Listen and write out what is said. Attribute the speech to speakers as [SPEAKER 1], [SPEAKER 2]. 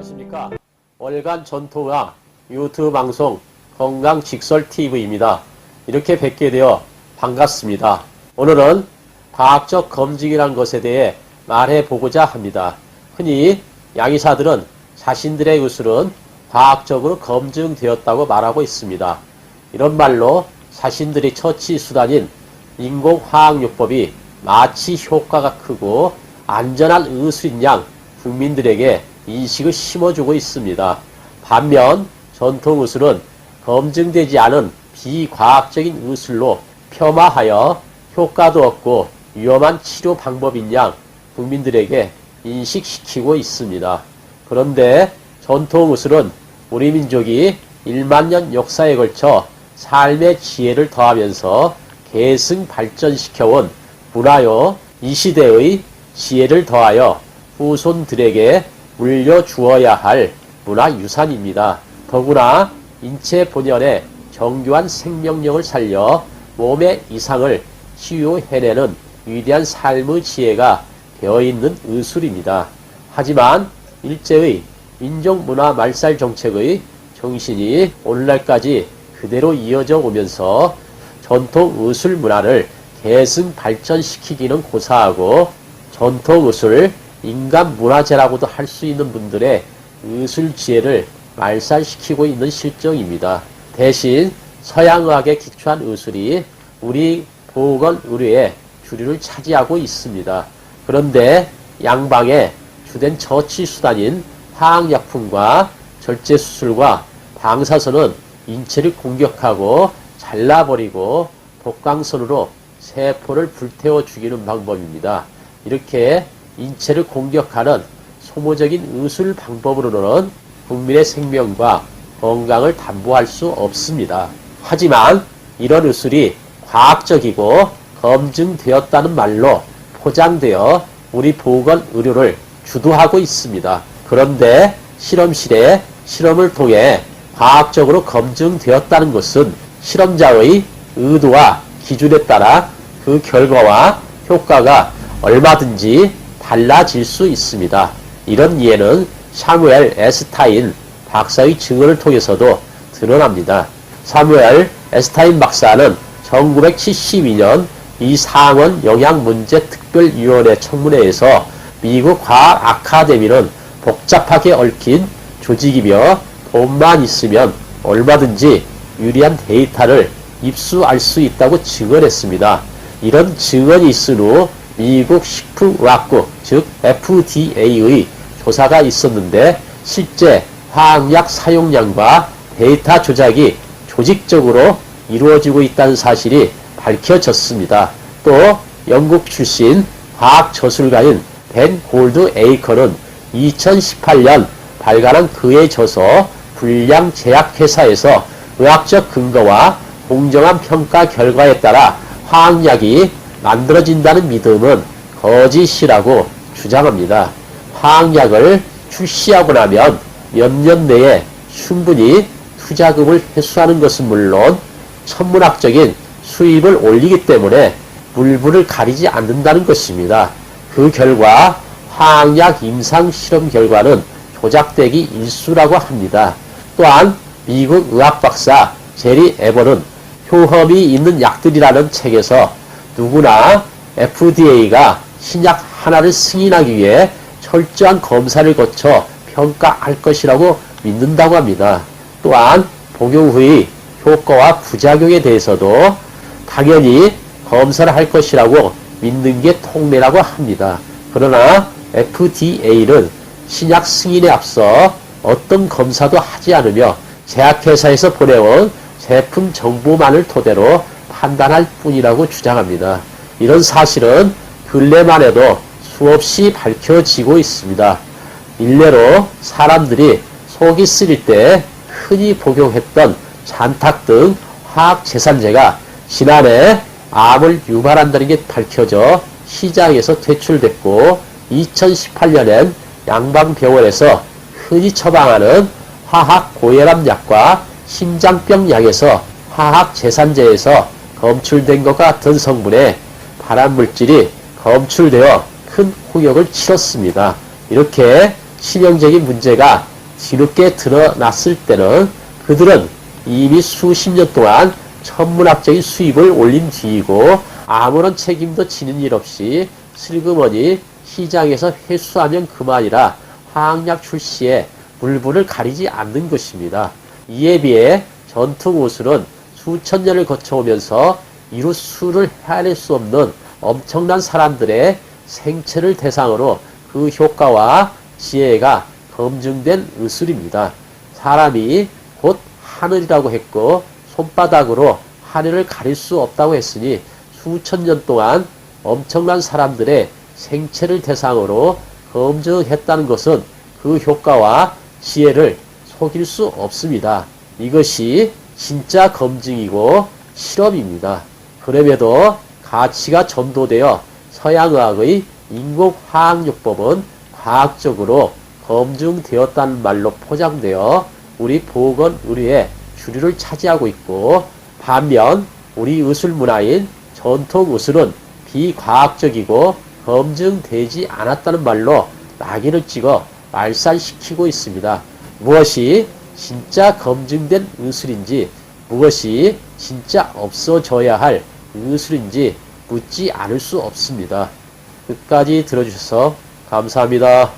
[SPEAKER 1] 안녕하십니까. 월간 전통의학 유튜브 방송 건강직설TV입니다. 이렇게 뵙게 되어 반갑습니다. 오늘은 과학적 검증이란 것에 대해 말해보고자 합니다. 흔히 양의사들은 자신들의 의술은 과학적으로 검증되었다고 말하고 있습니다. 이런 말로 자신들의 처치 수단인 인공화학요법이 마치 효과가 크고 안전한 의술인 양 국민들에게 인식을 심어주고 있습니다. 반면 전통의술은 검증되지 않은 비과학적인 의술로 폄하하여 효과도 없고 위험한 치료 방법인 양 국민들에게 인식시키고 있습니다. 그런데 전통의술은 우리 민족이 1만 년 역사에 걸쳐 삶의 지혜를 더하면서 계승 발전시켜온 문화요, 이 시대의 지혜를 더하여 후손들에게 물려주어야 할 문화유산입니다. 더구나 인체 본연의 정교한 생명력을 살려 몸의 이상을 치유해내는 위대한 삶의 지혜가 되어있는 의술입니다. 하지만 일제의 민족문화 말살 정책의 정신이 오늘날까지 그대로 이어져 오면서 전통 의술 문화를 계승 발전시키기는 고사하고 전통 의술 인간 문화재라고도 할 수 있는 분들의 의술 지혜를 말살시키고 있는 실정입니다. 대신 서양의학에 기초한 의술이 우리 보건 의료의 주류를 차지하고 있습니다. 그런데 양방의 주된 처치 수단인 화학약품과 절제수술과 방사선은 인체를 공격하고 잘라버리고 독광선으로 세포를 불태워 죽이는 방법입니다. 이렇게 인체를 공격하는 소모적인 의술 방법으로는 국민의 생명과 건강을 담보할 수 없습니다. 하지만 이런 의술이 과학적이고 검증되었다는 말로 포장되어 우리 보건 의료를 주도하고 있습니다. 그런데 실험실에 실험을 통해 과학적으로 검증되었다는 것은 실험자의 의도와 기준에 따라 그 결과와 효과가 얼마든지 달라질 수 있습니다. 이런 이해는 사무엘 에스타인 박사의 증언을 통해서도 드러납니다. 사무엘 에스타인 박사는 1972년 이 상원 영양문제특별위원회 청문회에서 미국 과학 아카데미는 복잡하게 얽힌 조직이며 돈만 있으면 얼마든지 유리한 데이터를 입수할 수 있다고 증언했습니다. 이런 증언이 있은 후 미국 식품의약국 즉 FDA의 조사가 있었는데 실제 화학약 사용량과 데이터 조작이 조직적으로 이루어지고 있다는 사실이 밝혀졌습니다. 또 영국 출신 과학 저술가인 벤 골드 에이커는 2018년 발간한 그의 저서 불량 제약회사에서 의학적 근거와 공정한 평가 결과에 따라 화학약이 만들어진다는 믿음은 거짓이라고 주장합니다. 화학약을 출시하고 나면 몇 년 내에 충분히 투자금을 회수하는 것은 물론 천문학적인 수입을 올리기 때문에 물불을 가리지 않는다는 것입니다. 그 결과 화학약 임상 실험 결과는 조작되기 일쑤라고 합니다. 또한 미국 의학 박사 제리 에버는 효험이 있는 약들이라는 책에서 누구나 FDA가 신약 하나를 승인하기 위해 철저한 검사를 거쳐 평가할 것이라고 믿는다고 합니다. 또한 복용 후의 효과와 부작용에 대해서도 당연히 검사를 할 것이라고 믿는 게 통례라고 합니다. 그러나 FDA는 신약 승인에 앞서 어떤 검사도 하지 않으며 제약회사에서 보내온 제품 정보만을 토대로 판단할 뿐이라고 주장합니다. 이런 사실은 근래만 해도 수없이 밝혀지고 있습니다. 일례로 사람들이 속이 쓰릴 때 흔히 복용했던 잔탁 등 화학제산제가 지난해 암을 유발한다는 게 밝혀져 시장에서 퇴출됐고 2018년엔 양방병원에서 흔히 처방하는 화학 고혈압 약과 심장병 약에서 화학제산제에서 검출된 것 같은 성분의 발암물질이 검출되어 큰 홍역을 치렀습니다. 이렇게 치명적인 문제가 뒤늦게 드러났을 때는 그들은 이미 수십 년 동안 천문학적인 수입을 올린 뒤이고 아무런 책임도 지는 일 없이 슬그머니 시장에서 회수하면 그만이라 화학약 출시에 물불을 가리지 않는 것입니다. 이에 비해 전통 우술은 수천 년을 거쳐오면서 이루 수를 헤아릴 수 없는 엄청난 사람들의 생체를 대상으로 그 효과와 지혜가 검증된 의술입니다. 사람이 곧 하늘이라고 했고 손바닥으로 하늘을 가릴 수 없다고 했으니 수천 년 동안 엄청난 사람들의 생체를 대상으로 검증했다는 것은 그 효과와 지혜를 속일 수 없습니다. 이것이 진짜 검증이고 실험입니다. 그럼에도 가치가 전도되어 서양의학의 인공화학요법은 과학적으로 검증되었다는 말로 포장되어 우리 보건의료의 주류를 차지하고 있고, 반면 우리 의술문화인 전통의술은 비과학적이고 검증되지 않았다는 말로 낙인을 찍어 말살시키고 있습니다. 무엇이 진짜 검증된 의술인지, 무엇이 진짜 없어져야 할 의술인지 묻지 않을 수 없습니다. 끝까지 들어주셔서 감사합니다.